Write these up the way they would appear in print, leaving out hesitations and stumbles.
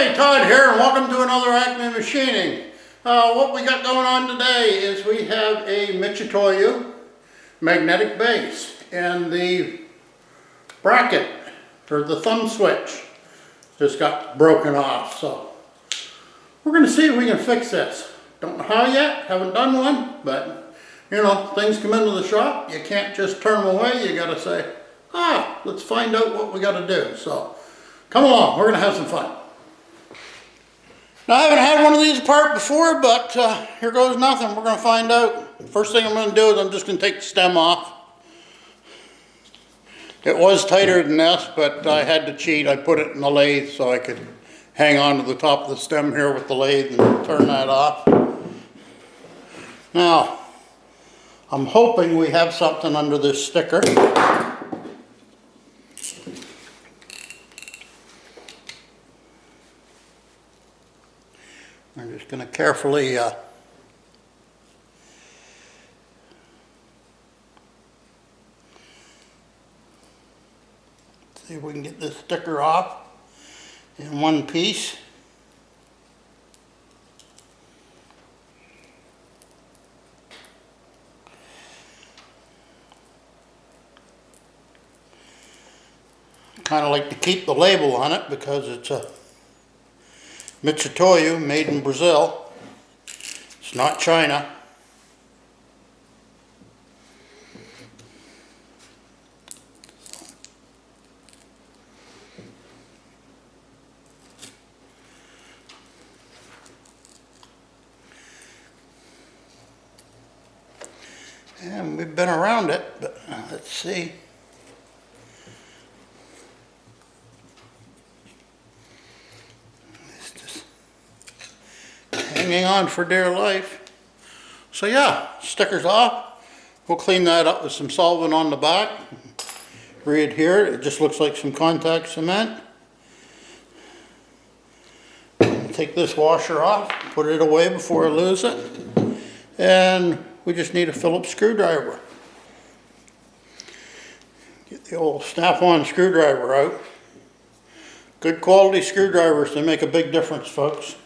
Hey, Todd here, and welcome to another Acme Machining. What we got going on today is we have a Mitutoyo magnetic base, and the bracket, or the thumb switch, just got broken off. So we're going to see if we can fix this. Don't know how yet, haven't done one, but you know, things come into the shop, you can't just turn them away, you got to say, let's find out what we got to do. So come along, we're going to have some fun. Now, I haven't had one of these apart before, but here goes nothing. We're going to find out. The first thing I'm going to do is I'm just going to take the stem off. It was tighter than this, but I had to cheat. I put it in the lathe so I could hang on to the top of the stem here with the lathe and turn that off. Now, I'm hoping we have something under this sticker. I'm just going to carefully see if we can get this sticker off in one piece. Kind of like to keep the label on it because it's a Mitutoyo, made in Brazil. It's not China. And we've been around it, but let's see. Hanging on for dear life. So yeah, sticker's off. We'll clean that up with some solvent on the back. Re-adhere it. It just looks like some contact cement. Take this washer off, put it away before I lose it. And we just need a Phillips screwdriver. Get the old snap-on screwdriver out. Good quality screwdrivers, they make a big difference, folks.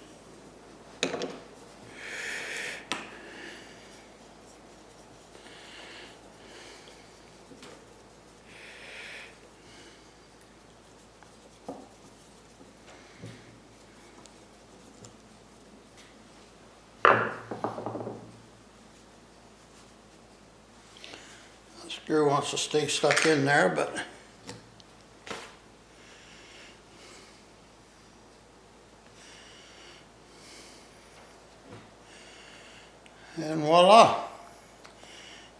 The screw wants to stay stuck in there, but and voila,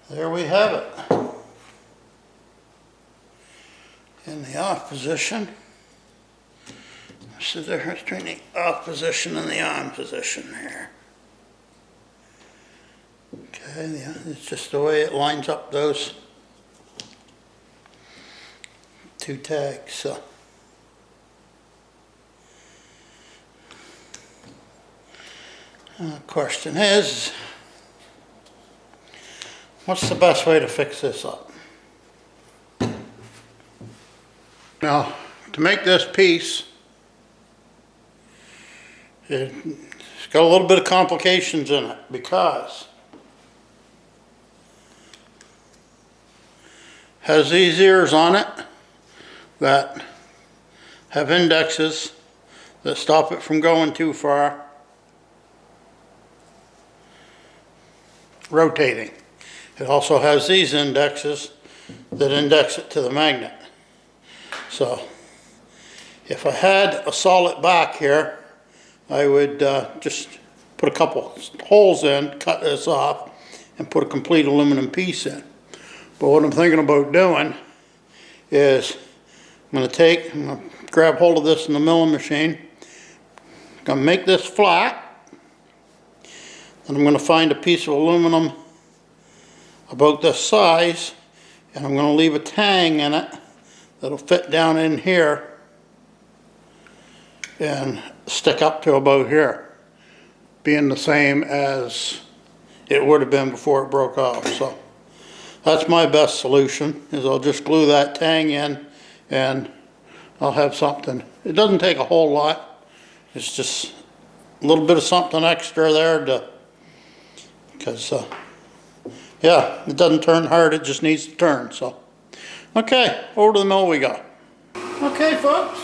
there we have it. In the off position. What's the difference between the off position and the on position here? Okay, yeah, it's just the way it lines up those two tags. So the question is, what's the best way to fix this up? Now, to make this piece, it's got a little bit of complications in it because it has these ears on it that have indexes that stop it from going too far, rotating. It also has these indexes that index it to the magnet. So if I had a solid back here, I would just put a couple holes in, cut this off, and put a complete aluminum piece in. But what I'm thinking about doing is I'm going to grab hold of this in the milling machine. I'm going to make this flat. And I'm going to find a piece of aluminum about this size, and I'm going to leave a tang in it that'll fit down in here and stick up to about here, being the same as it would have been before it broke off. So that's my best solution, is I'll just glue that tang in and I'll have something. It doesn't take a whole lot, It's just a little bit of something extra there to, because yeah, it doesn't turn hard, it just needs to turn. So okay, over to the mill we go. Okay folks,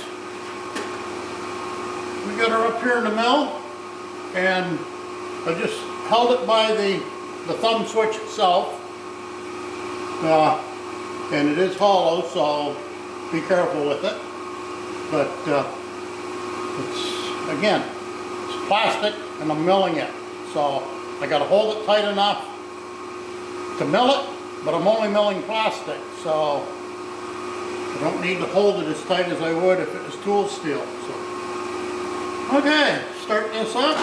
we got her up here in the mill, and I just held it by the thumb switch itself, and it is hollow, so be careful with it. But it's, again, it's plastic and I'm milling it, so I got to hold it tight enough to mill it, but I'm only milling plastic, so I don't need to hold it as tight as I would if it was tool steel. So okay, start this up.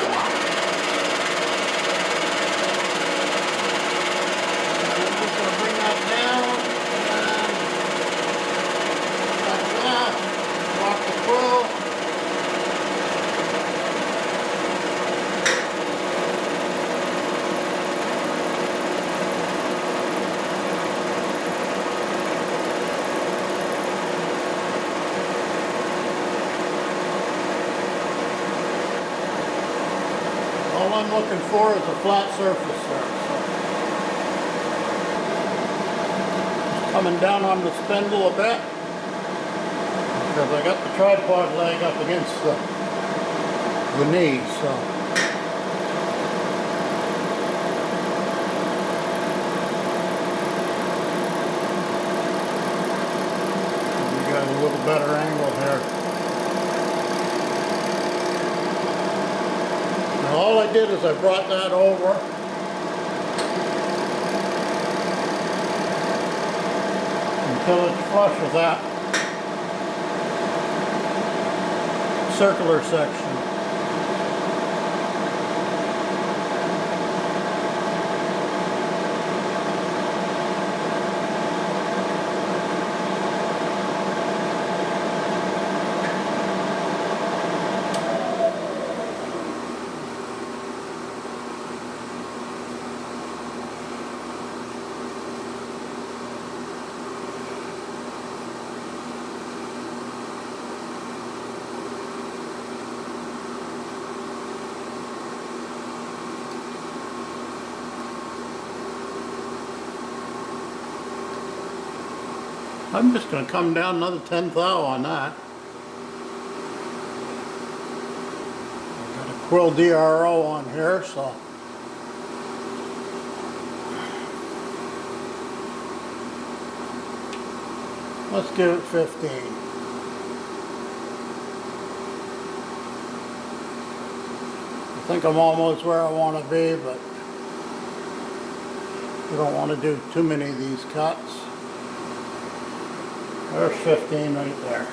All I'm looking for is a flat surface there. So just coming down on the spindle a bit, because I got the tripod leg up against the knee. So we got a little better angle here. All I did is I brought that over until it's flush with that circular section. I'm just going to come down another 10th thou on that. I've got a Quill DRO on here, so let's give it 15. I think I'm almost where I want to be, but you don't want to do too many of these cuts. There's 15 right there.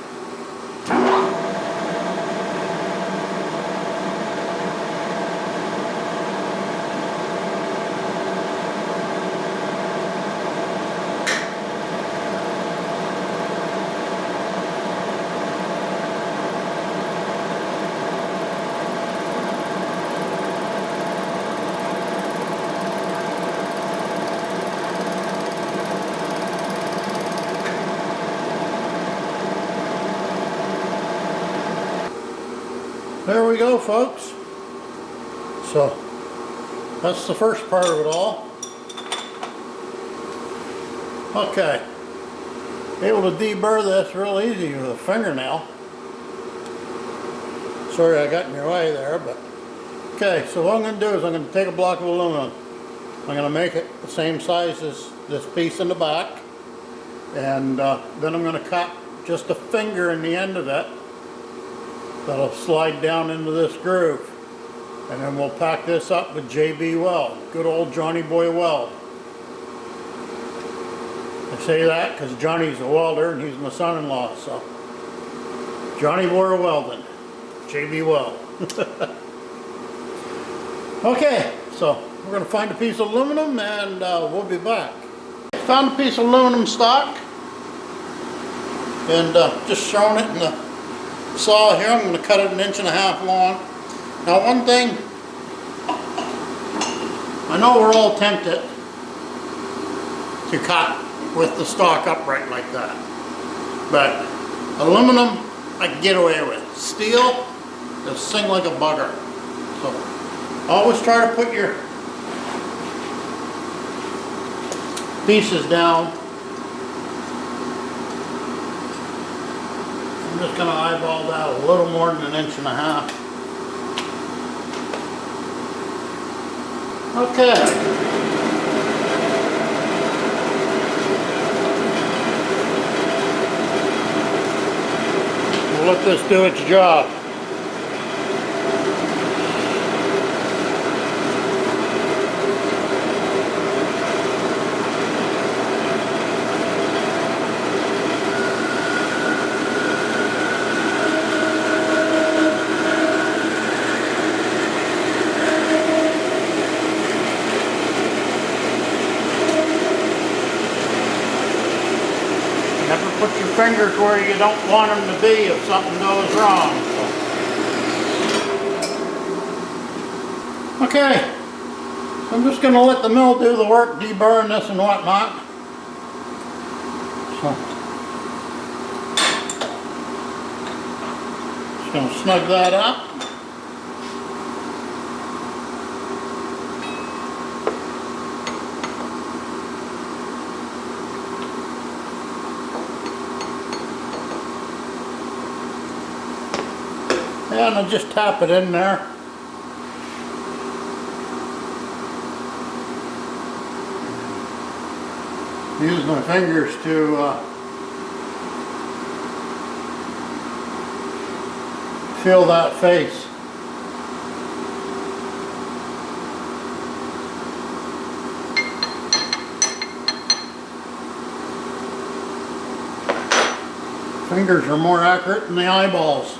There we go, folks. So that's the first part of it all. Okay, able to deburr this real easy with a fingernail. Sorry I got in your way there, but okay, so what I'm going to do is I'm going to take a block of aluminum. I'm going to make it the same size as this piece in the back, and then I'm going to cut just a finger in the end of it that'll slide down into this groove, and then we'll pack this up with JB Weld, good old Johnny Boy Weld. I say that because Johnny's a welder and he's my son-in-law, so Johnny Boy Welding, JB Weld. Okay, so we're going to find a piece of aluminum and we'll be back. Found a piece of aluminum stock and just showing it in the saw here. I'm going to cut it 1.5 inches long. Now one thing, I know we're all tempted to cut with the stock upright like that, but aluminum I can get away with. Steel, It'll sing like a bugger. So always try to put your pieces down. I'm just going to eyeball that a little more than 1.5 inches. Okay. We'll let this do its job. Never put your fingers where you don't want them to be if something goes wrong. Okay, so I'm just going to let the mill do the work, deburring this and whatnot. So, just going to snug that up. And I'll just tap it in there. Use my fingers to feel that face. Fingers are more accurate than the eyeballs.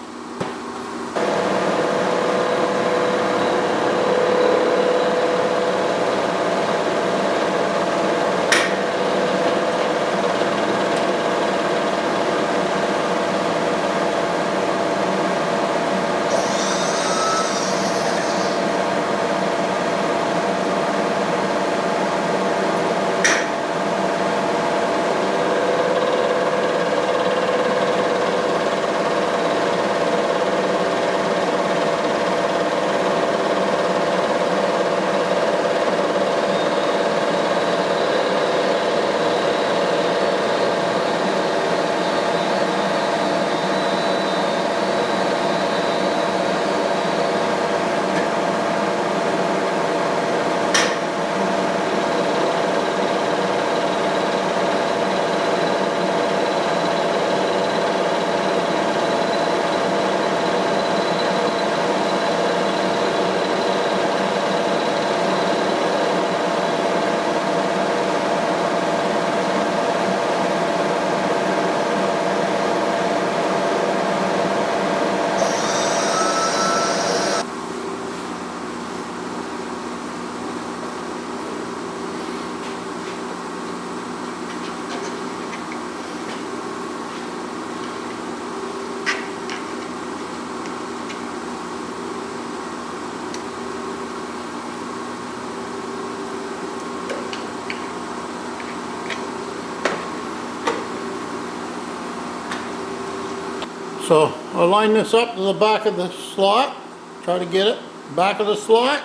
So I line this up to the back of the slot, try to get it back of the slot,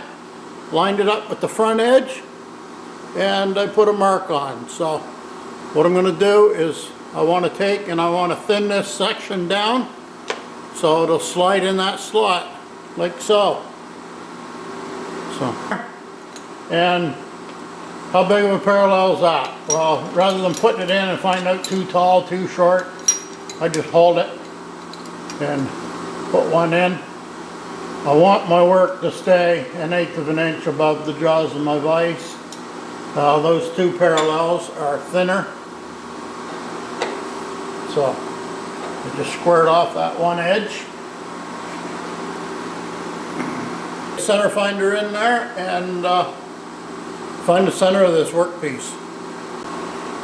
lined it up with the front edge, and I put a mark on. So what I'm going to do is I want to take and I want to thin this section down so it'll slide in that slot like so. And how big of a parallel is that? Well, rather than putting it in and find out too tall, too short, I just hold it and put one in. I want my work to stay 1/8 of an inch above the jaws of my vise. Those two parallels are thinner, so I just squared off that one edge. Center finder in there and find the center of this workpiece.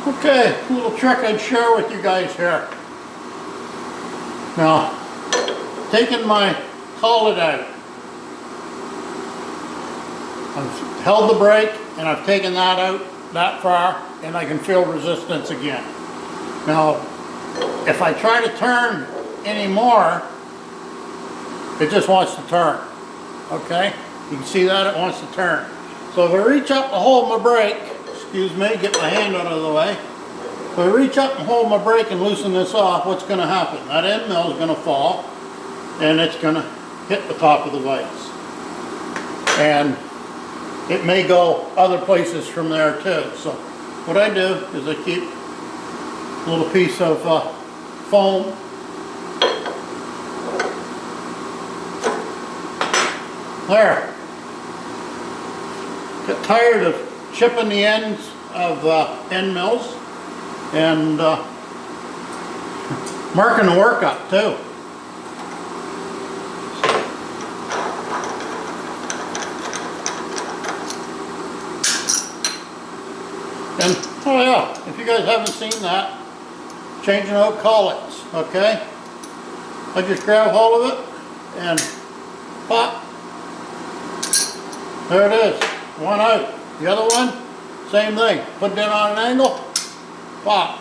Okay, a little trick I'd share with you guys here. Now, taking my collet out, I've held the brake and I've taken that out that far and I can feel resistance again. Now, if I try to turn any more, It just wants to turn. Okay? You can see that it wants to turn. So if I reach up and hold my brake, excuse me, get my hand out of the way. If I reach up and hold my brake and loosen this off, what's going to happen? That end mill is going to fall and it's going to hit the top of the vise. And it may go other places from there too. So what I do is I keep a little piece of foam. There. Get tired of chipping the ends of end mills and marking the work up too. And oh yeah, if you guys haven't seen that, changing out collets, okay? I just grab hold of it and pop. There it is, one out. The other one, same thing. Put that on an angle, pop.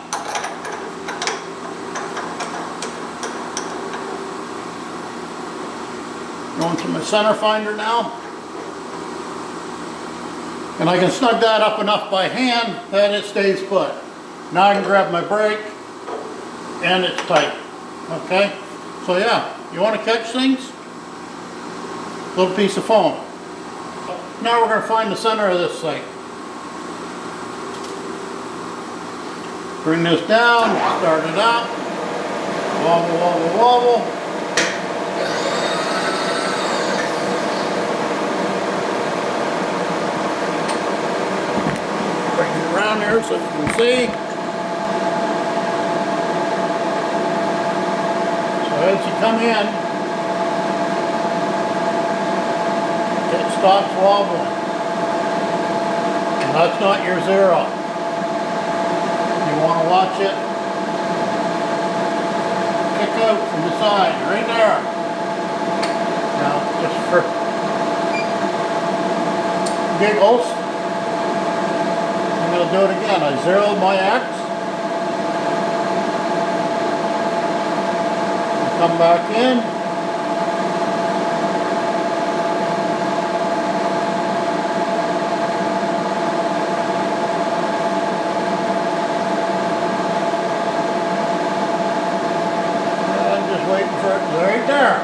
Going to my center finder now. And I can snug that up enough by hand that it stays put. Now I can grab my brake and it's tight. Okay? So yeah, you want to catch things? Little piece of foam. Now we're going to find the center of this thing. Bring this down, start it out. Wobble, wobble, wobble. Bring it around here so you can see. So as you come in, it stops wobbling. And that's not your zero. You want to watch it kick out from the side, right there. Now, just for giggles, I'm going to do it again. I zeroed my X. Come back in. Right there.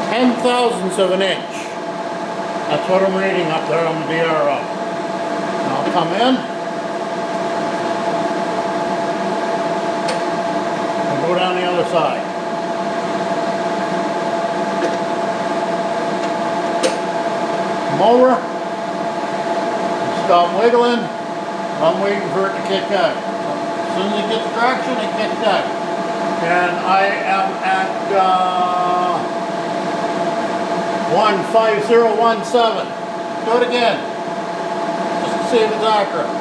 10/1000ths of an inch. That's what I'm reading up there on the DRO. Now I'll come in. And go down the other side. Come over. Stop wiggling. I'm waiting for it to kick out. As soon as it gets traction, it kicks out. And I am at 15017. Do it again, just to see if it's accurate.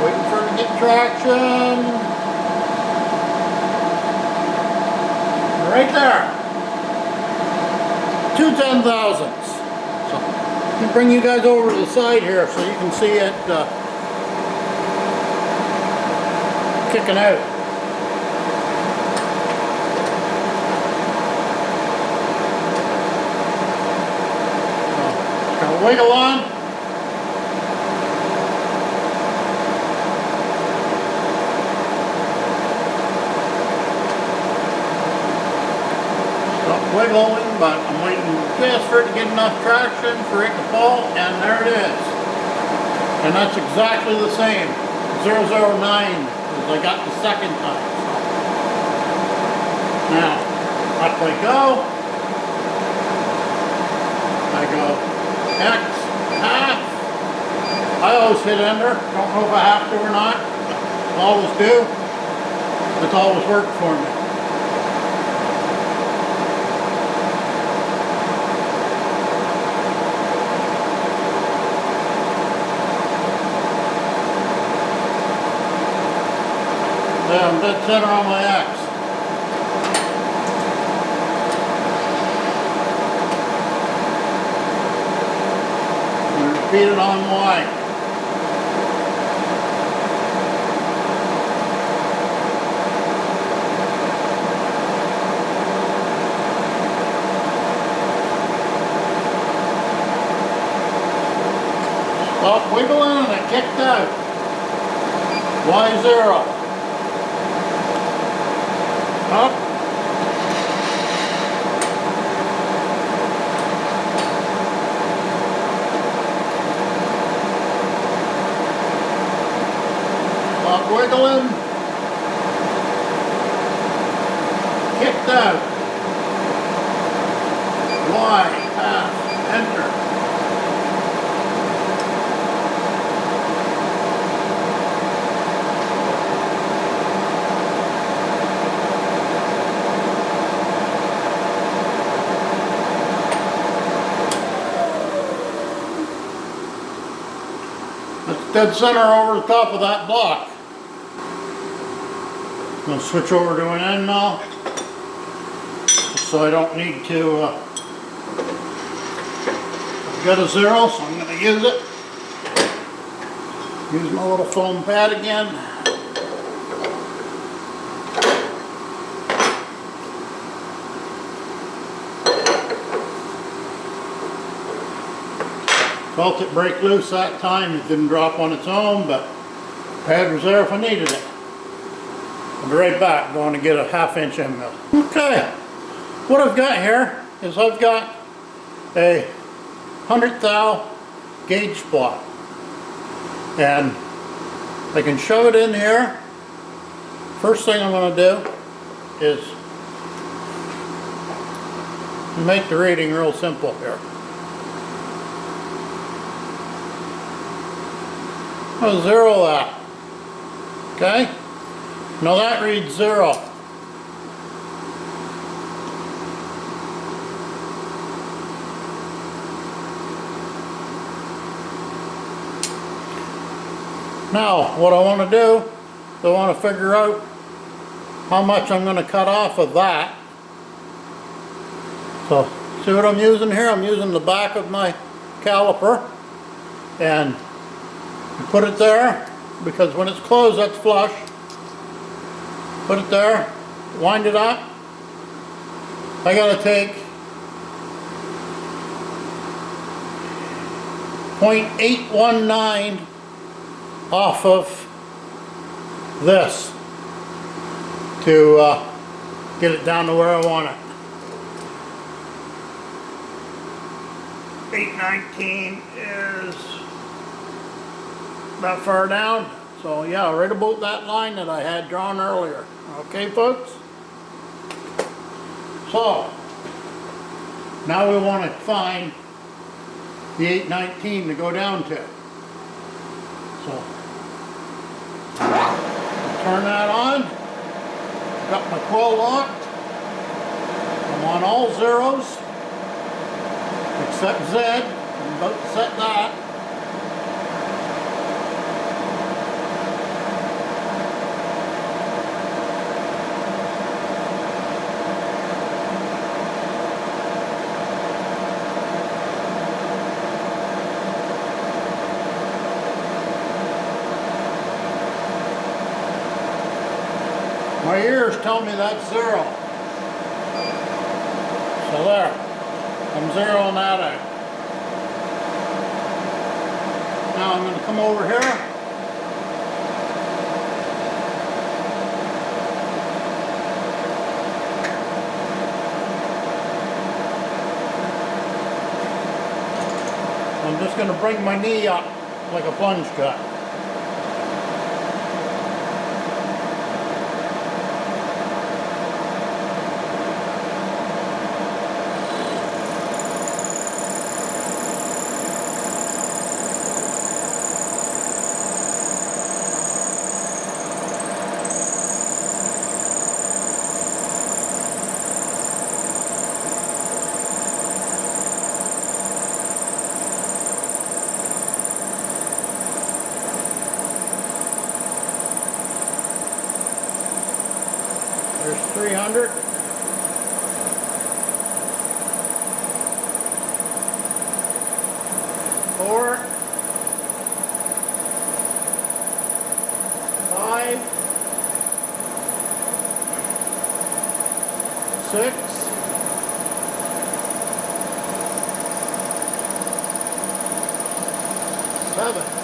Waiting for it to get traction. Right there. 2 10/1000ths. I'll bring you guys over to the side here so you can see it kicking out. So, it's going to wiggle on. Stop wiggling, but I'm waiting just for it to get enough traction for it to pull, and there it is. And that's exactly the same. 009 as I got the second time. Now, up I go. I go X, half. I always hit enter. Don't know if I have to or not. Always do. It's always worked for me. I'm dead center on my X. And repeat it on Y. Stop wiggling and it kicked out. Y0. Up. Stop wiggling. Kicked out. Y, pass, enter. That's dead center over the top of that block. I'm going to switch over to an end now, so I don't need to, I've got a 0, so I'm going to use it. Use my little foam pad again. Felt it break loose that time. It didn't drop on its own, but the pad was there if I needed it. I'll be right back, going to get a 1/2 inch end mill. Okay, what I've got here is I've got a 100 thou gauge spot, and I can shove it in here. First thing I'm going to do is make the reading real simple here. I'll 0 that. Okay? Now that reads 0. Now, what I want to do is I want to figure out how much I'm going to cut off of that. So, see what I'm using here? I'm using the back of my caliper, and you put it there because when it's closed, that's flush. Put it there, wind it up. I got to take 0.819 off of this to get it down to where I want it. 819 is that far down. So yeah, right about that line that I had drawn earlier. Okay, folks? So, now we want to find the 819 to go down to. So, turn that on. Got my quill locked. I'm on all zeros, except Z. I'm about to set that. My ears tell me that's 0. So there, I'm zeroing that out. Now I'm going to come over here. I'm just going to bring my knee up like a plunge cut. There's 300. Four. 5. 6. 7.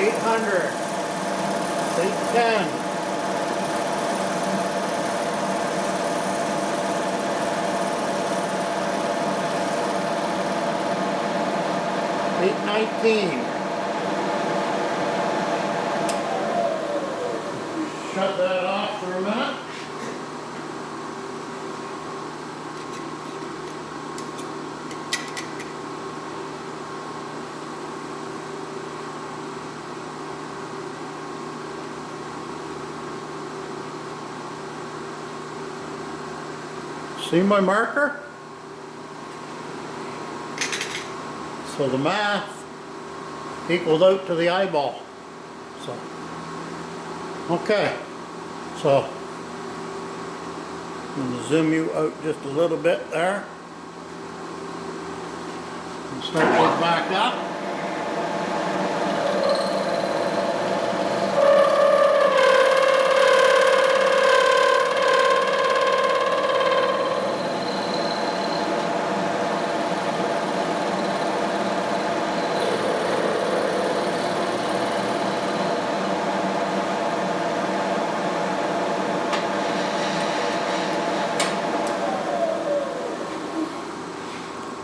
800, 810, 819. Shut that off for a minute. See my marker? So the math equals out to the eyeball. So, okay. So, I'm going to zoom you out just a little bit there. And start this back up.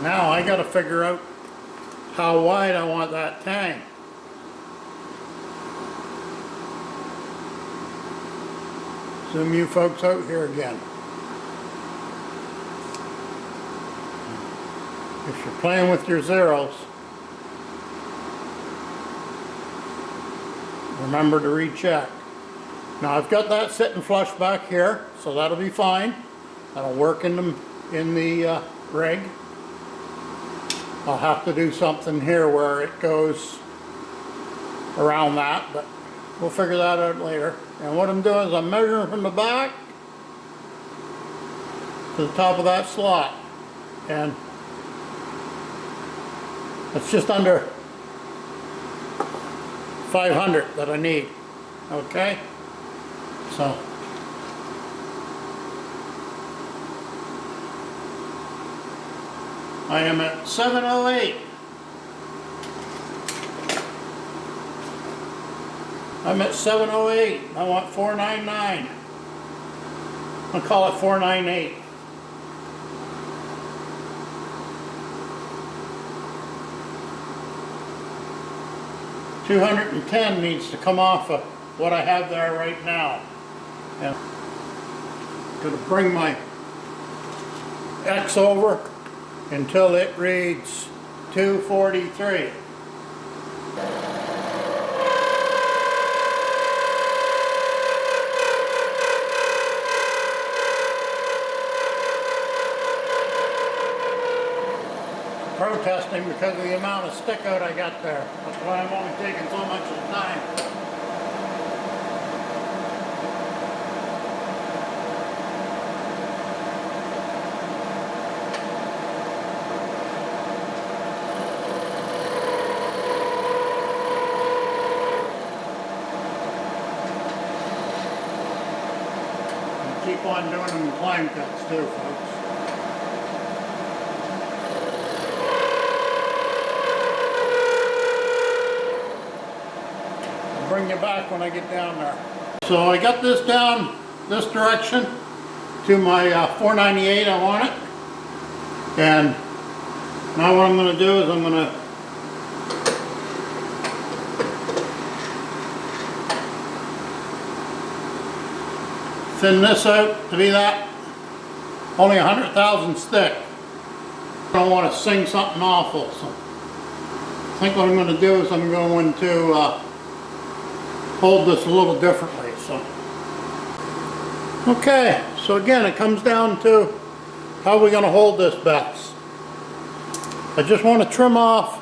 Now I got to figure out how wide I want that tank. Zoom you folks out here again. If you're playing with your zeros, remember to recheck. Now I've got that sitting flush back here, so that'll be fine. That'll work in the rig. I'll have to do something here where it goes around that, but we'll figure that out later. And what I'm doing is I'm measuring from the back to the top of that slot. And it's just under 500 that I need. Okay? So I am at 708. I'm at 708. I want 499. I'll call it 498. $210 needs to come off of what I have there right now. And I'm going to bring my X over until it reads 243. Protesting because of the amount of stick out I got there. That's why I'm only taking so much of the time. Keep on doing them in climb cuts too, folks. I'll bring you back when I get down there. So I got this down this direction to my 498 I want it. And now what I'm going to do is I'm going to thin this out to be that only 100,000 thick. I don't want to sing something awful, so I think what I'm going to do is I'm going to hold this a little differently. So okay, so again it comes down to how we're going to hold this best. I just want to trim off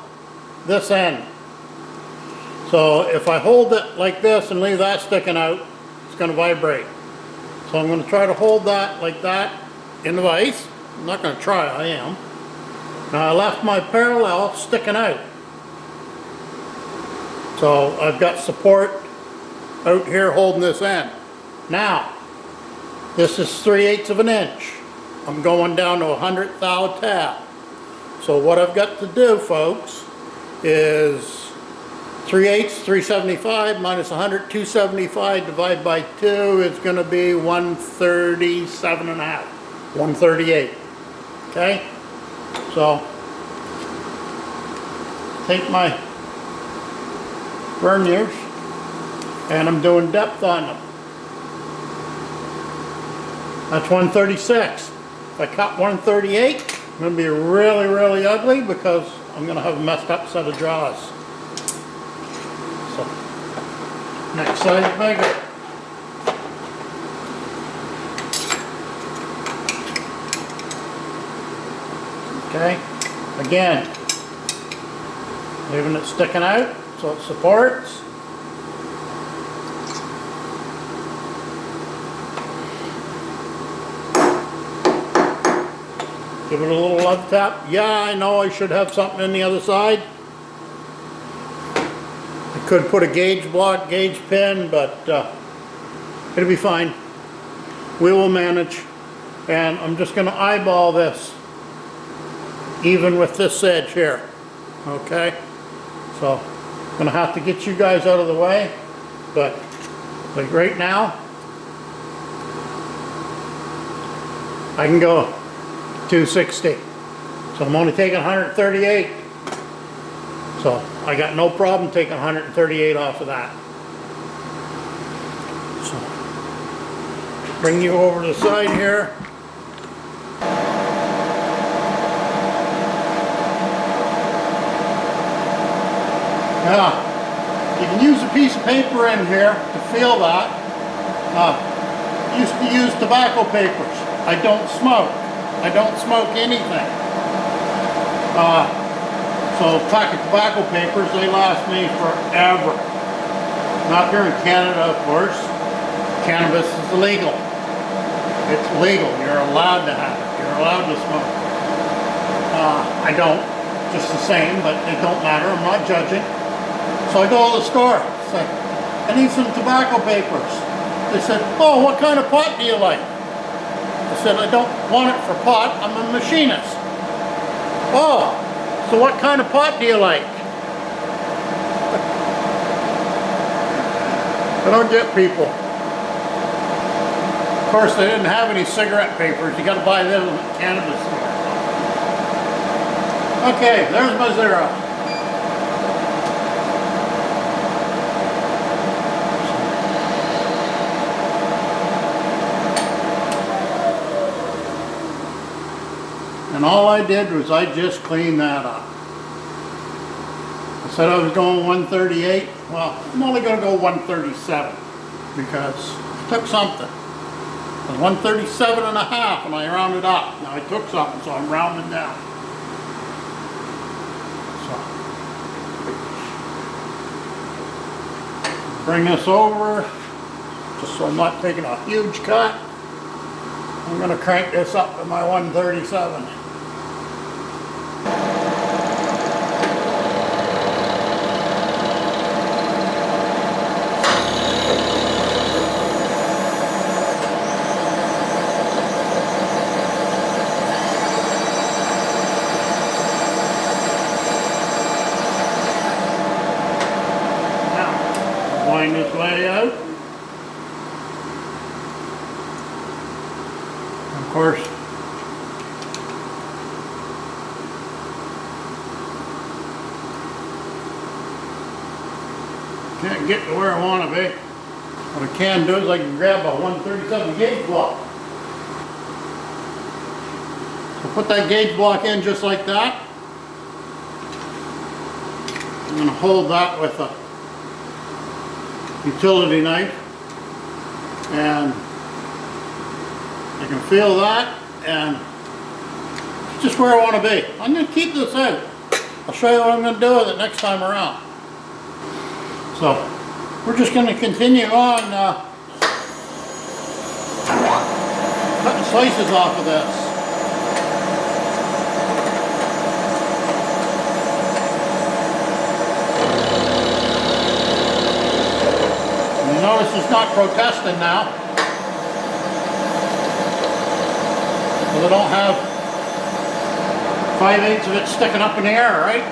this end. So if I hold it like this and leave that sticking out, it's going to vibrate. So I'm going to try to hold that like that in the vise. I'm not going to try, I am. Now I left my parallel sticking out. So I've got support out here holding this end. Now, this is 3/8 of an inch. I'm going down to a 100th thou tap. So what I've got to do, folks, is 3/8, 375 minus 100, 275 divided by 2 is going to be 137 and a half, 138. Okay? So, take my verniers and I'm doing depth on them. That's 136. If I cut 138, it's going to be really, really ugly because I'm going to have a messed up set of jaws. So, next size bigger. Okay, again, leaving it sticking out so it supports. Give it a little love tap. Yeah, I know I should have something in the other side. I could put a gauge block, gauge pin, but it'll be fine. We will manage. And I'm just going to eyeball this, even with this edge here. Okay? So, I'm going to have to get you guys out of the way. But, like right now, I can go 260. So I'm only taking 138. So I got no problem taking 138 off of that. So bring you over to the side here. Now, you can use a piece of paper in here to feel that. Used to use tobacco papers. I don't smoke. I don't smoke anything. So a pack of tobacco papers, they last me forever. Not here in Canada, of course. Cannabis is illegal. It's legal. You're allowed to have it. You're allowed to smoke. I don't, just the same, but it don't matter. I'm not judging. So I go to the store. Say, I need some tobacco papers. They said, oh, what kind of pot do you like? I said, I don't want it for pot, I'm a machinist. Oh, so what kind of pot do you like? I don't get people. Of course, they didn't have any cigarette papers. You got to buy them at the cannabis store. Okay, there's my zero. And all I did was I just cleaned that up. I said I was going 138. Well, I'm only going to go 137 because I took something. It was 137 and a half and I rounded up. Now I took something, so I'm rounding down. So, bring this over, just so I'm not taking a huge cut. I'm going to crank this up to my 137. Wind this way out. Of course, can't get to where I want to be. What I can do is I can grab a 137 gauge block. So put that gauge block in just like that. I'm going to hold that with a utility knife, and I can feel that, and it's just where I want to be. I'm going to keep this out. I'll show you what I'm going to do with it next time around. So we're just going to continue on cutting slices off of this. Notice it's not protesting now. So they don't have 5/8 of it sticking up in the air, right?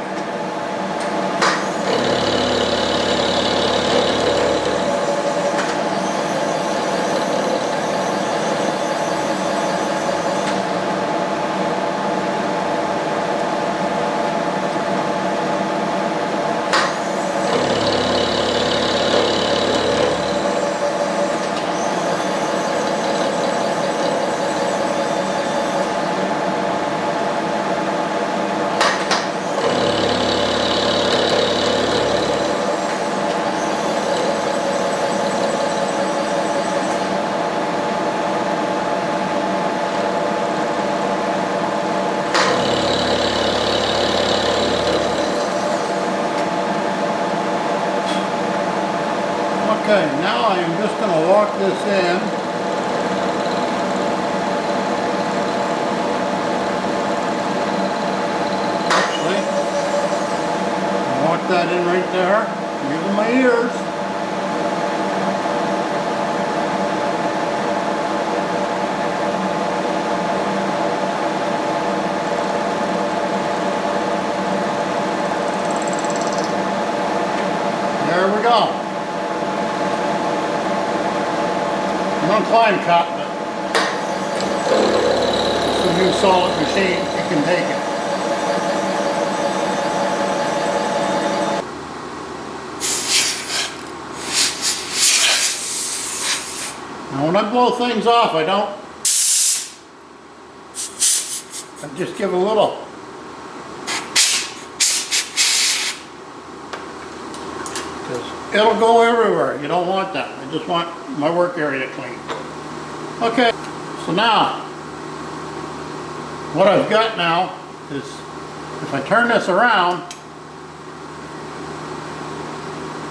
Okay, now I am just going to walk this in. Actually, walk that in right there, using my ears. There we go. I'm on climb cut, but it's a new solid machine, it can take it. Now when I blow things off, I just give a little. It'll go everywhere. You don't want that. I just want my work area clean. Okay, so now, what I've got now is, if I turn this around,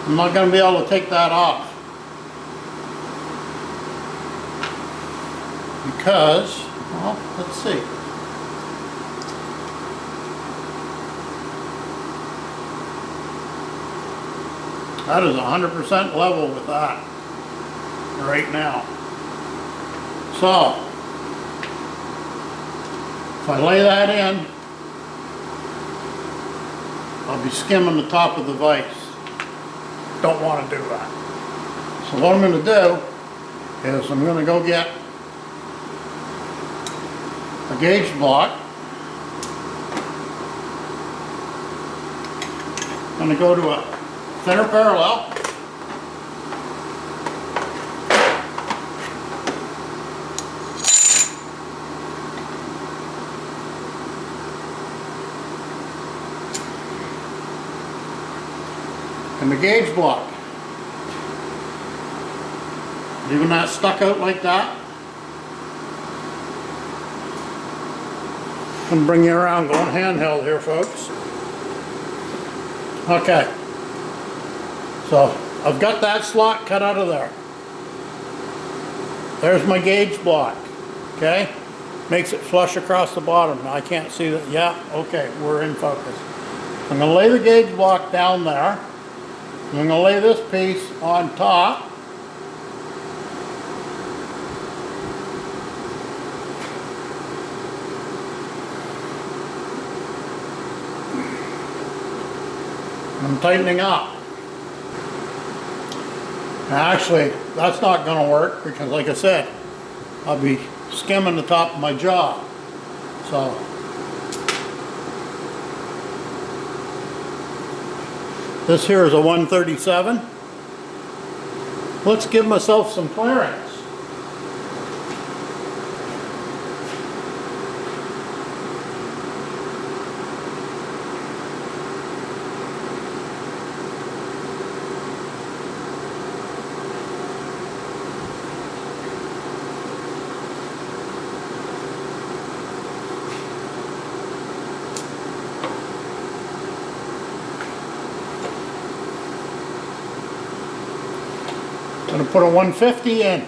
I'm not going to be able to take that off. Because, well, let's see. That is 100% level with that right now. So, if I lay that in, I'll be skimming the top of the vise. Don't want to do that. So what I'm going to do is I'm going to go get a gauge block. I'm going to go to a thinner parallel. And the gauge block. Leaving that stuck out like that. I'm going to bring you around going handheld here, folks. Okay. So I've got that slot cut out of there. There's my gauge block. Okay? Makes it flush across the bottom. Now I can't see that. Yeah, okay, we're in focus. I'm going to lay the gauge block down there. I'm going to lay this piece on top. I'm tightening up. Actually, that's not going to work because, like I said, I'll be skimming the top of my jaw. So, this here is a 137. Let's give myself some clearance. I'm going to put a 150 in.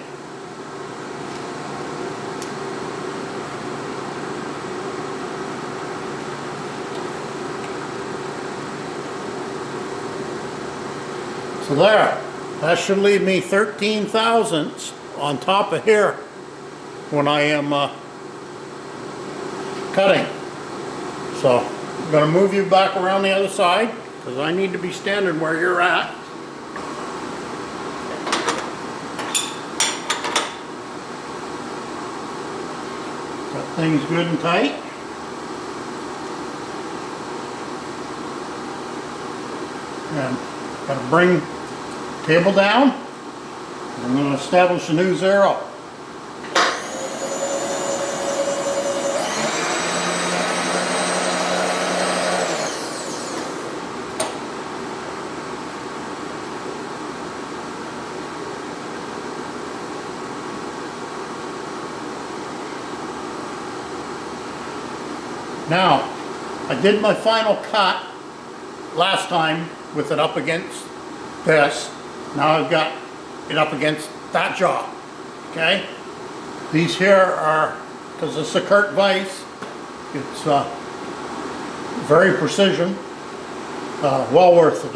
So there, that should leave me 13 thousandths on top of here when I am cutting. So I'm going to move you back around the other side because I need to be standing where you're at. Got things good and tight. And got to bring the table down. I'm going to establish a new zero. Now, I did my final cut last time with it up against this. Now I've got it up against that jaw, okay? These here are, because it's a Kurt vise, it's very precision, well worth the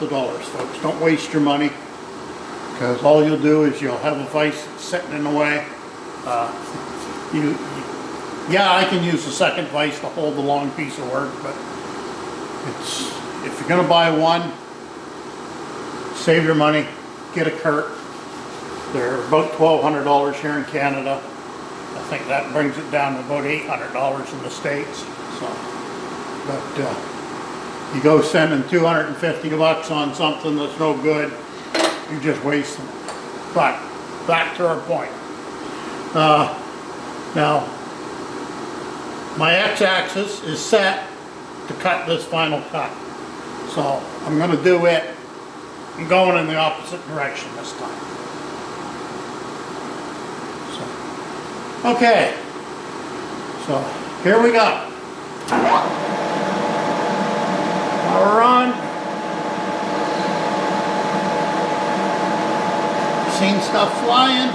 dollars, folks. Don't waste your money, because all you'll do is you'll have a vise sitting in the way. Yeah, I can use the second vise to hold the long piece of work, but if you're gonna buy one, save your money, get a Kurt. They're about $1,200 here in Canada. I think that brings it down to about $800 in the States. So, but you go spending $250 on something that's no good, you're just wasting it. But back to our point. Now, my x-axis is set to cut this final cut. So I'm going to do it. I'm going in the opposite direction this time. So, okay. So here we go. Power on. Seen stuff flying.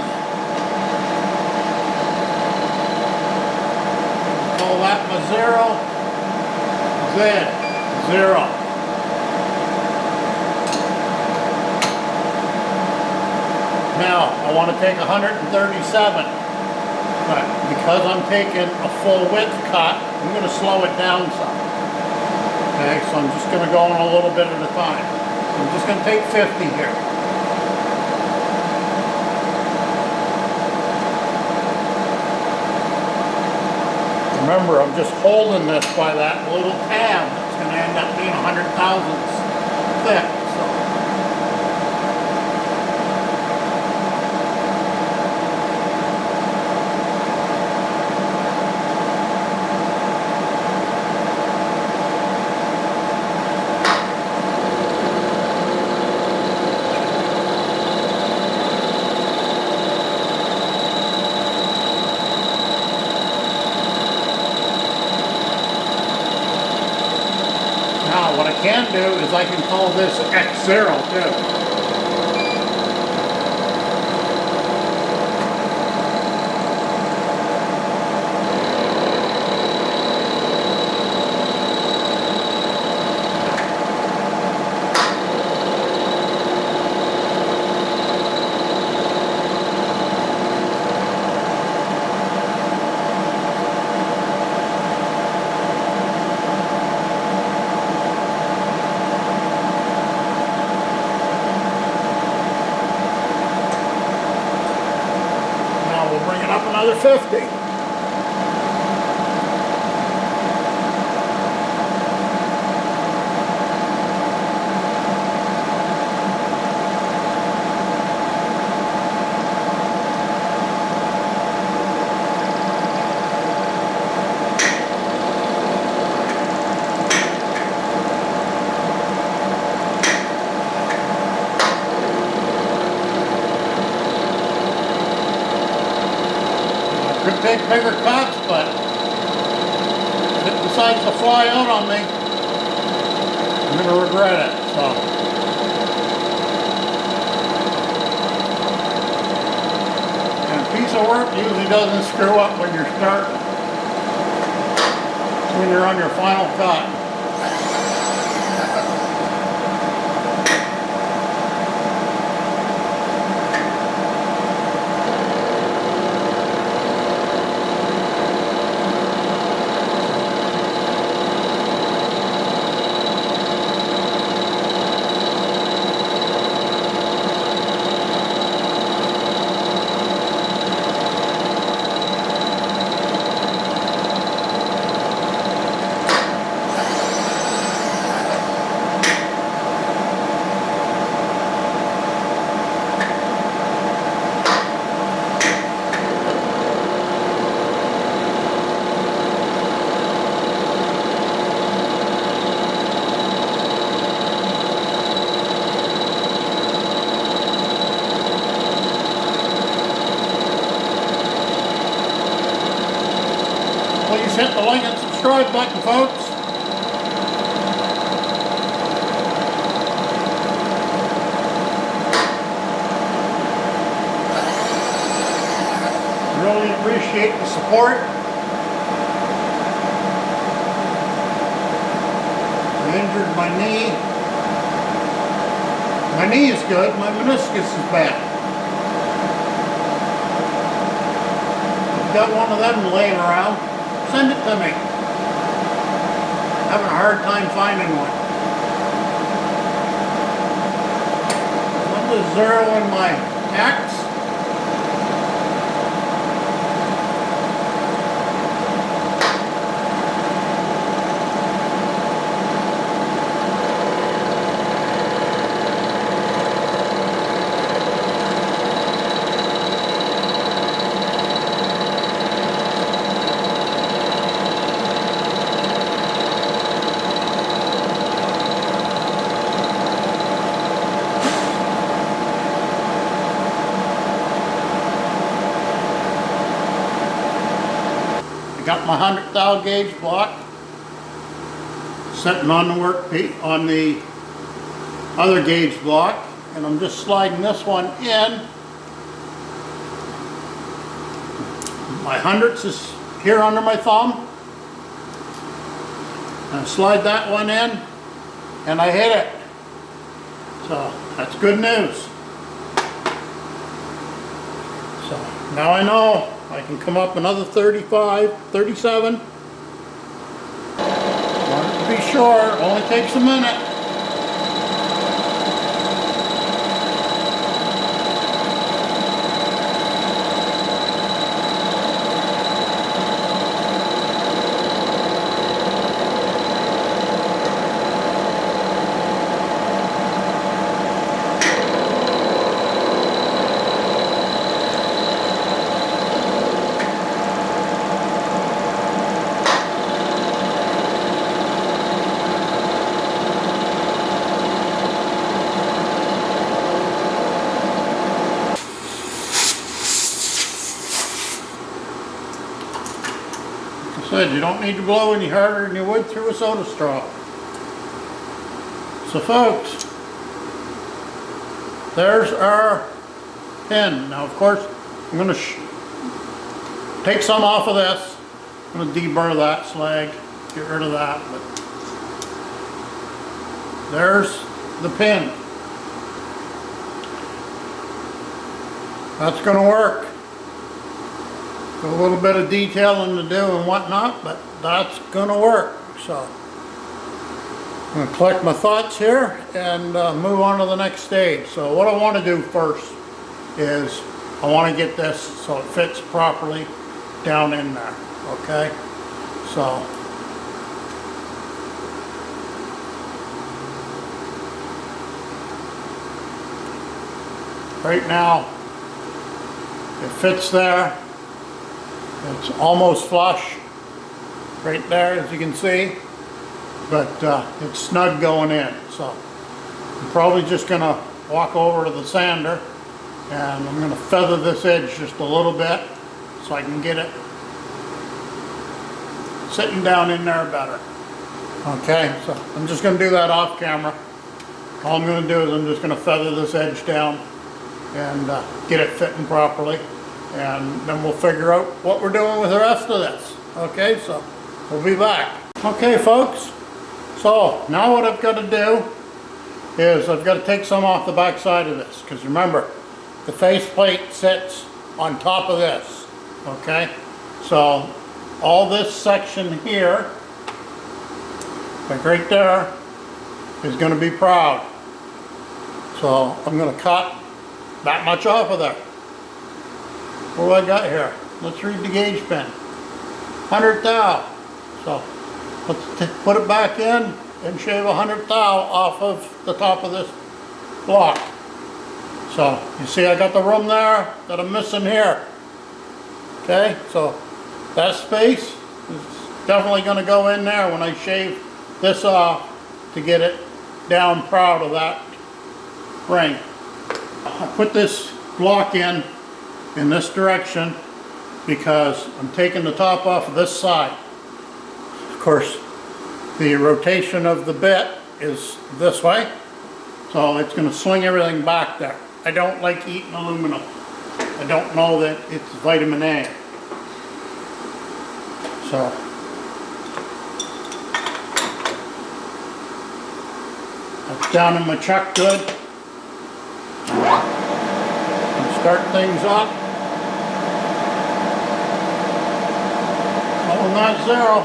Call that my 0. Z, 0. Now, I want to take 137, but because I'm taking a full width cut, I'm going to slow it down some. Okay, so I'm just going to go on a little bit at a time. I'm just going to take 50 here. Remember, I'm just holding this by that little tab that's going to end up being 100 thousandths thick. So. Now, what I can do is I can call this X0 too. Up another 50. Could take bigger cuts, but if it decides to fly out on me, I'm going to regret it. So, and a piece of work usually doesn't screw up when you're starting, when you're on your final cut. Please hit the like and subscribe button, folks. appreciate the support. I injured my knee. My knee is good, my meniscus is bad. I've got one of them laying around. Send it to me. Having a hard time finding one. Put the 0 in my X. Got my 100 thou gauge block sitting on the workpiece on the other gauge block, and I'm just sliding this one in. My hundredths is here under my thumb. I slide that one in and I hit it. So that's good news. So now I know I can come up another 35, 37. Wanted to be sure, it only takes a minute. Said you don't need to blow any harder than you would through a soda straw. So folks, there's our pin. Now of course I'm going to take some off of this. I'm going to deburr that slag, get rid of that, but there's the pin. That's going to work. A little bit of detailing to do and whatnot, but that's gonna work. So I'm gonna collect my thoughts here and move on to the next stage. So what I want to do first is I want to get this so it fits properly down in there. Okay, so right now it fits there. It's almost flush right there, as you can see, but it's snug going in. So I'm probably just going to walk over to the sander and I'm going to feather this edge just a little bit so I can get it sitting down in there better. Okay, so I'm just going to do that off camera. All I'm going to do is I'm just going to feather this edge down and get it fitting properly. And then we'll figure out what we're doing with the rest of this. Okay, so we'll be back. Okay folks, so now what I've got to do is I've got to take some off the back side of this, because remember the faceplate sits on top of this. Okay, so all this section here, like right there, is going to be proud. So I'm going to cut that much off of there. What do I got here? Let's read the gauge pin. 100 thou. So let's put it back in and shave 100 thou off of the top of this block. So you see I got the room there that I'm missing here. Okay, so that space is definitely going to go in there when I shave this off to get it down proud of that ring. I put this block in this direction because I'm taking the top off of this side. Of course, the rotation of the bit is this way, so it's going to swing everything back there. I don't like eating aluminum. I don't know that it's vitamin A. So that's down in my chuck good. And start things up. Oh, not zero.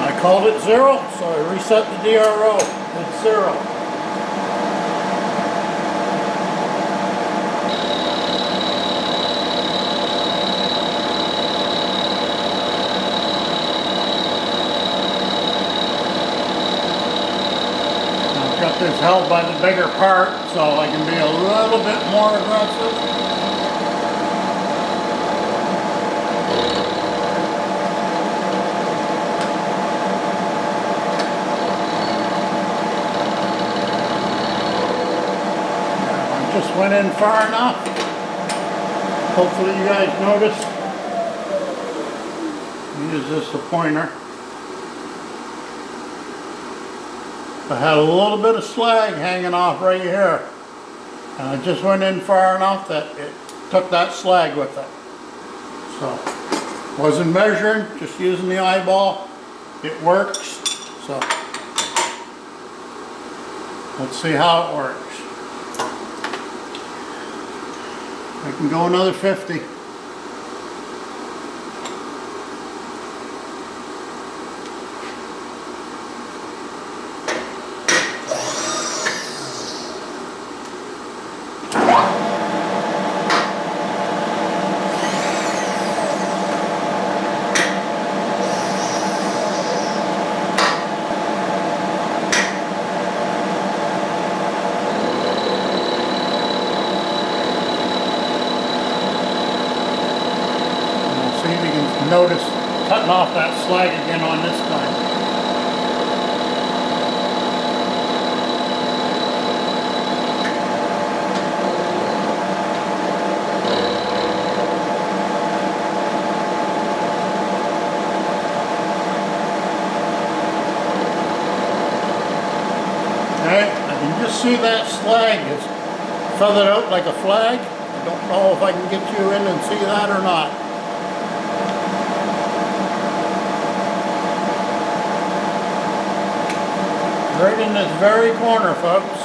I called it zero, so I reset the DRO. It's zero. Got this held by the bigger part so I can be a little bit more aggressive. I just went in far enough. Hopefully you guys noticed. Use this as a pointer. I had a little bit of slag hanging off right here, and I just went in far enough that it took that slag with it. So, wasn't measuring, just using the eyeball. It works. So, let's see how it works. I can go another 50. Notice cutting off that slag again on this time. Okay, I can just see that slag is feathered out like a flag. I don't know if I can get you in and see that or not. Right in this very corner, folks.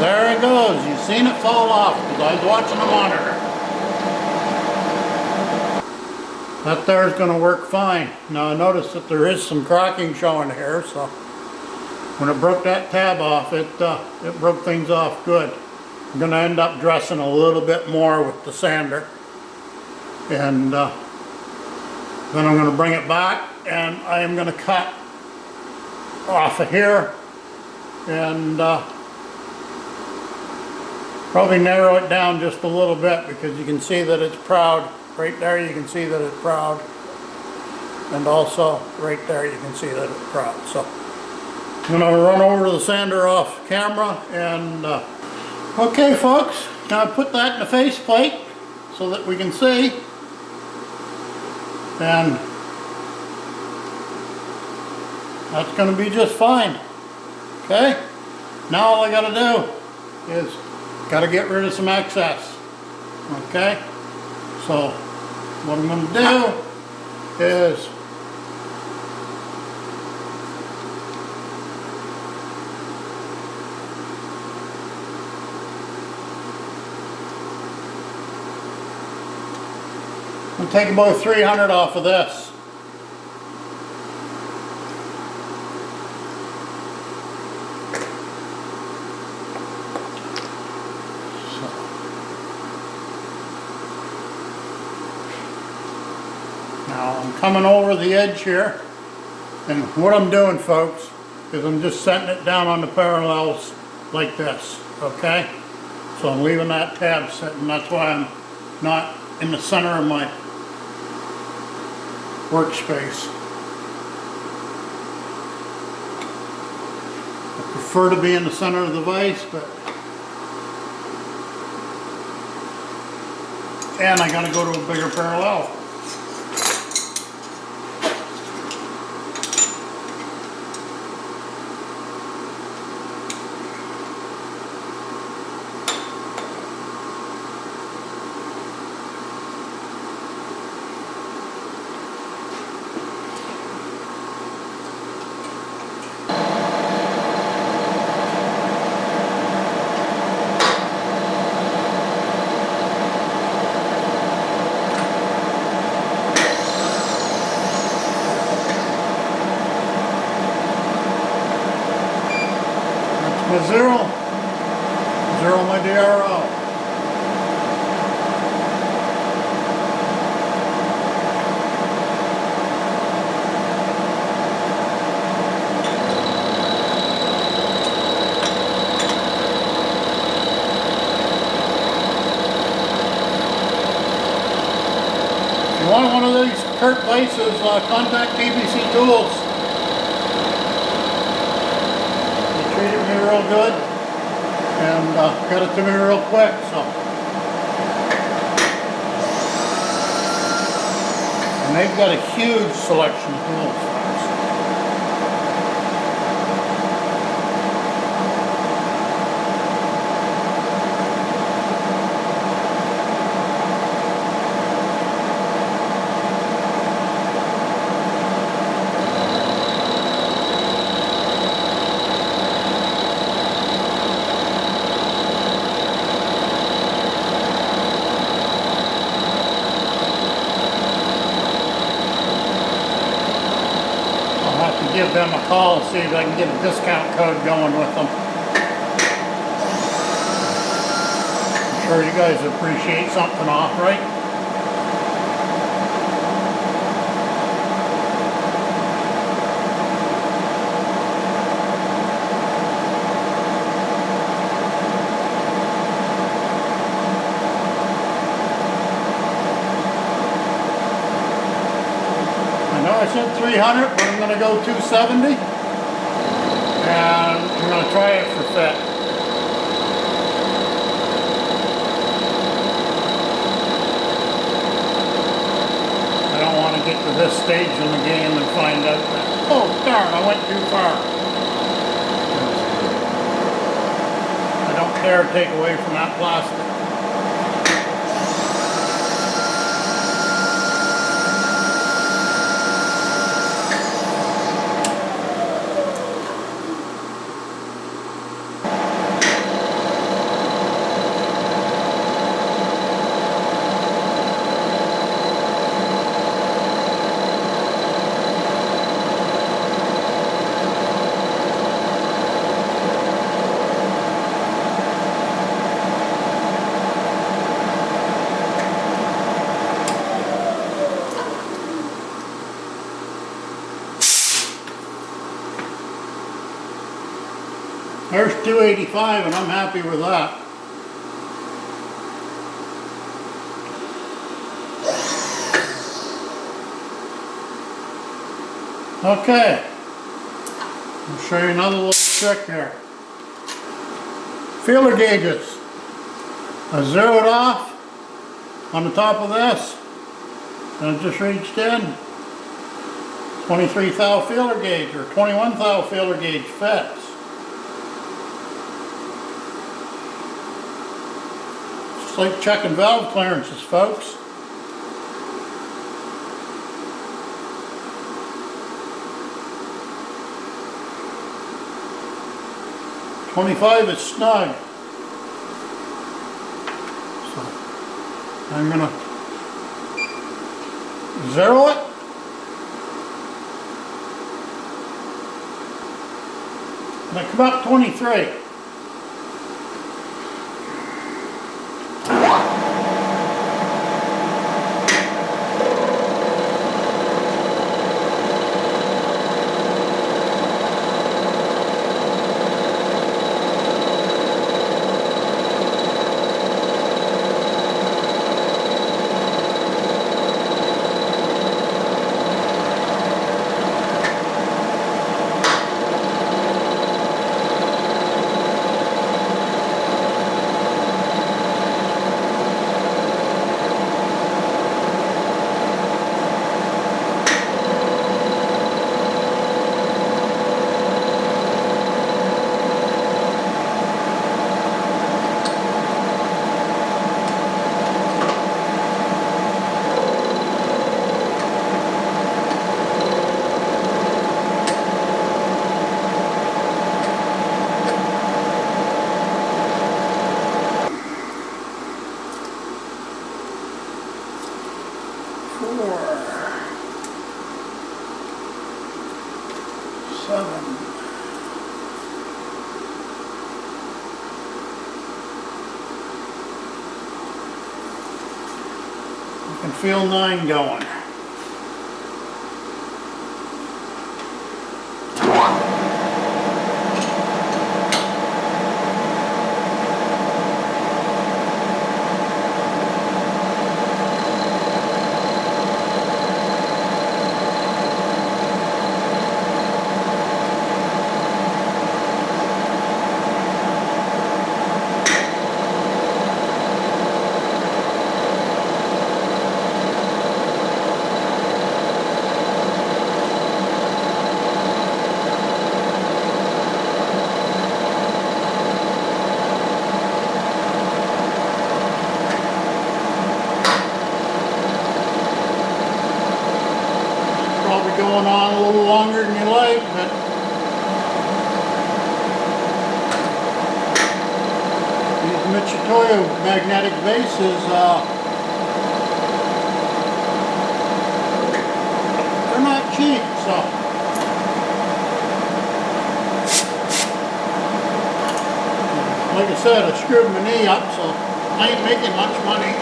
There it goes. You've seen it fall off because I was watching the monitor. That there is going to work fine. Now I notice that there is some cracking showing here, so when it broke that tab off, it broke things off good. I'm going to end up dressing a little bit more with the sander, and then I'm going to bring it back and I am going to cut off of here and probably narrow it down just a little bit, because you can see that it's proud. Right there you can see that it's proud, and also right there you can see that it's proud. So I'm going to run over the sander off camera and okay folks, now I put that in the faceplate so that we can see. And that's going to be just fine. Okay? Now all I got to do is got to get rid of some excess. Okay? So what I'm going to do is I'll take about 300 off of this. Now I'm coming over the edge here, and what I'm doing, folks, is I'm just setting it down on the parallels like this, okay? So I'm leaving that tab sitting. That's why I'm not in the center of my workspace. I prefer to be in the center of the vise, but and I gotta go to a bigger parallel. The zero my DRL. If you want one of these Kurt bases, contact TBC Tools. They treated me real good and got it to me real quick. So, and they've got a huge selection of tools. Give them a call and see if I can get a discount code going with them. I'm sure you guys appreciate something off, right? I said 300, but I'm going to go 270, and I'm going to try it for fit. I don't want to get to this stage in the game and find out that, oh darn, I went too far. I don't dare take away from that plastic. There's 285 and I'm happy with that. Okay, I'll show you another little trick here. Feeler gauges. I zeroed off on the top of this and I just reached in. 23 thou feeler gauge or 21 thou feeler gauge fits. It's like checking valve clearances, folks. .25 is snug. So I'm gonna zero it. And I come up 23. can feel 9 going. Probably going on a little longer than you like, but these Mitutoyo magnetic bases, they're not cheap, so like I said, I screwed my knee up, so I ain't making much money.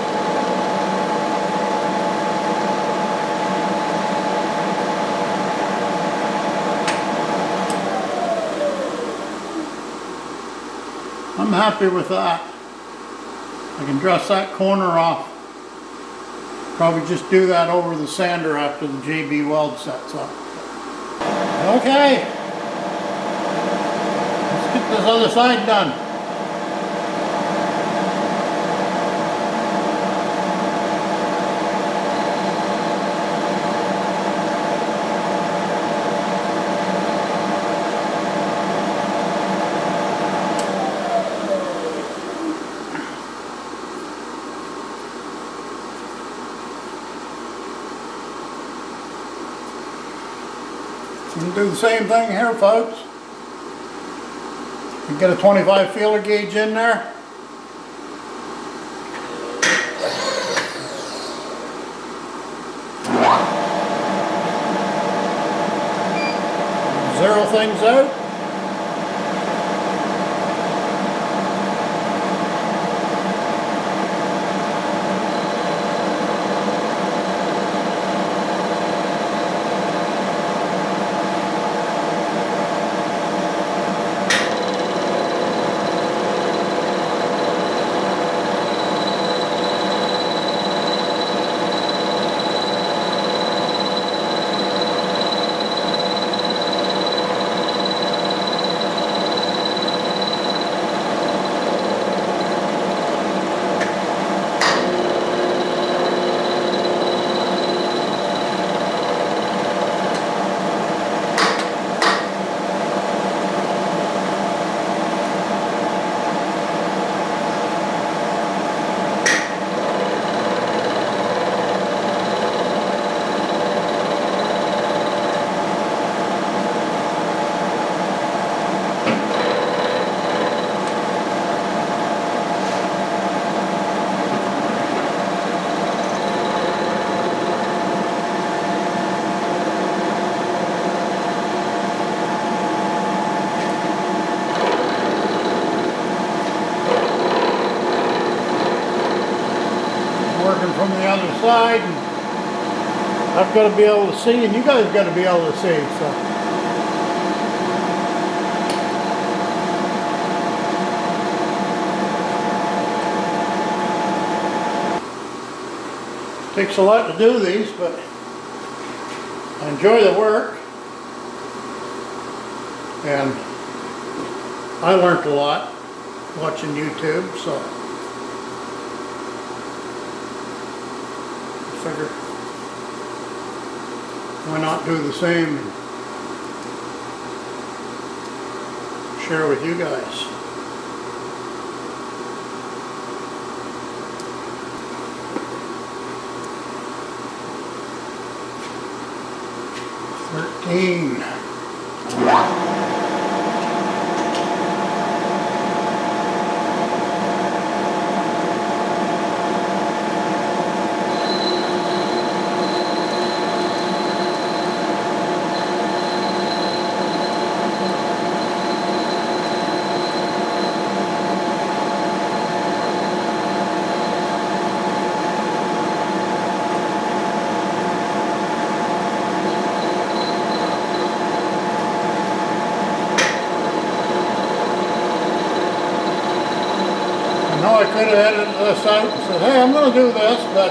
I'm happy with that. I can dress that corner off. Probably just do that over the sander after the JB weld sets up. Okay. Let's get this other side done. And do the same thing here, folks. You get a 25 feeler gauge in there. Zero things out. Working from the other side, and I've got to be able to see, and you guys got to be able to see. So takes a lot to do these, but I enjoy the work, and I learned a lot watching YouTube, so figure why not do the same and share with you guys. know I could have edited this out and said, hey, I'm going to do this, but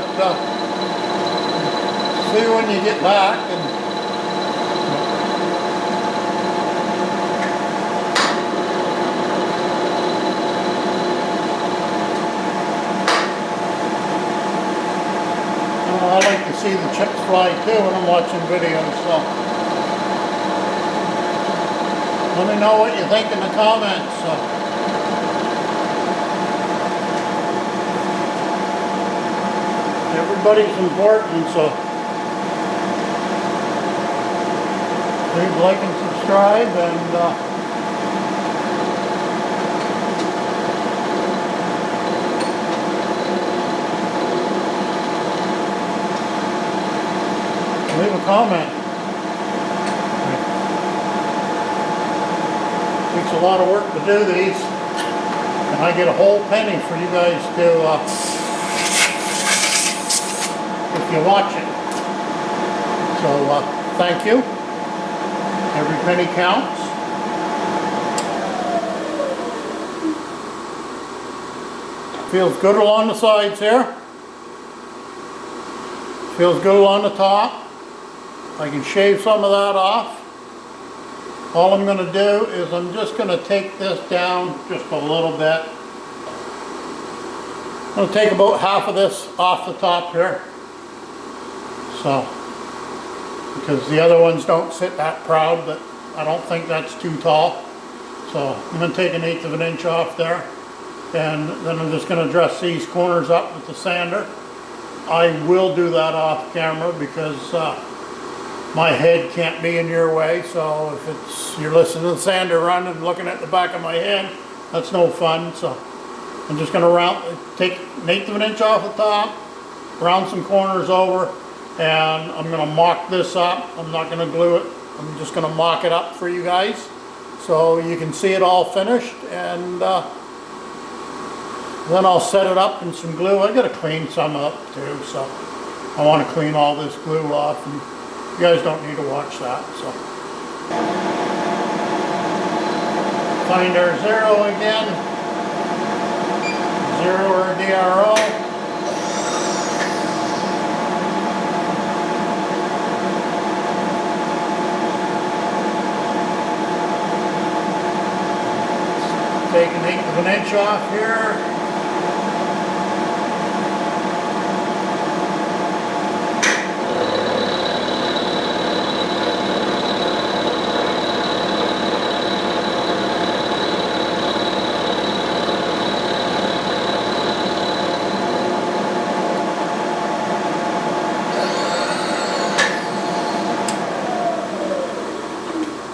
see when you get back. And I like to see the chips fly too when I'm watching videos, so let me know what you think in the comments. Everybody's important, so please like and subscribe, and leave a comment. It takes a lot of work to do these, and I get a whole penny for you guys to if you watch it. So thank you. Every penny counts. Feels good along the sides here. Feels good along the top. I can shave some of that off. All I'm going to do is I'm just going to take this down just a little bit. I'm going to take about half of this off the top here. So, because the other ones don't sit that proud, but I don't think that's too tall. So I'm going to take 1/8 of an inch off there, and then I'm just going to dress these corners up with the sander. I will do that off camera because my head can't be in your way, so if you're listening to the sander run and looking at the back of my head, that's no fun. So I'm just going to take 1/8 of an inch off the top, round some corners over, and I'm going to mock this up. I'm not going to glue it. I'm just going to mock it up for you guys so you can see it all finished, and then I'll set it up in some glue. I got to clean some up too, so I want to clean all this glue off, and you guys don't need to watch that. So find our 0 again, 0 or DRO. Take 1/8 of an inch off here.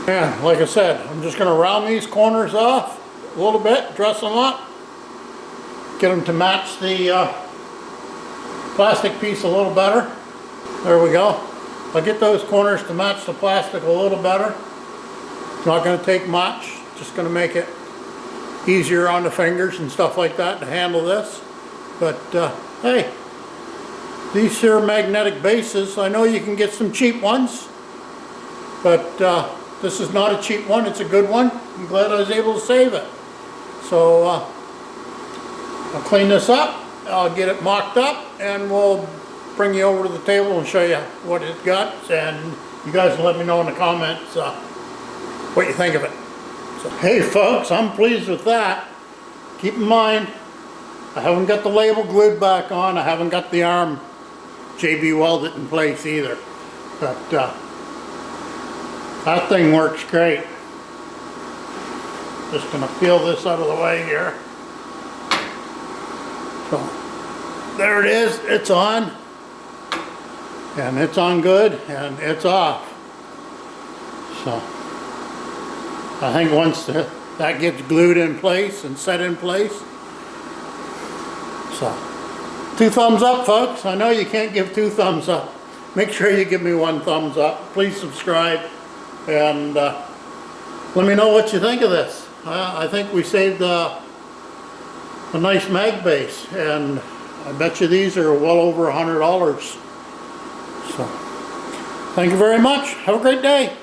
Yeah, like I said, I'm just going to round these corners off a little bit, dress them up, get them to match the plastic piece a little better. There we go. I'll get those corners to match the plastic a little better. It's not going to take much, just going to make it easier on the fingers and stuff like that to handle this. But hey, these here magnetic bases, I know you can get some cheap ones, but this is not a cheap one, it's a good one. I'm glad I was able to save it. So I'll clean this up, I'll get it mocked up, and we'll bring you over to the table and show you what it got, and you guys will let me know in the comments what you think of it. So, hey folks, I'm pleased with that. Keep in mind, I haven't got the label glued back on, I haven't got the arm JB welded in place either. But that thing works great. Just going to peel this out of the way here. So there it is, it's on. And it's on good, and it's off. So I think once that gets glued in place and set in place. So 2 thumbs up, folks. I know you can't give 2 thumbs up. Make sure you give me 1 thumbs up. Please subscribe. And let me know what you think of this. I think we saved a nice mag base, and I bet you these are well over $100. So thank you very much. Have a great day.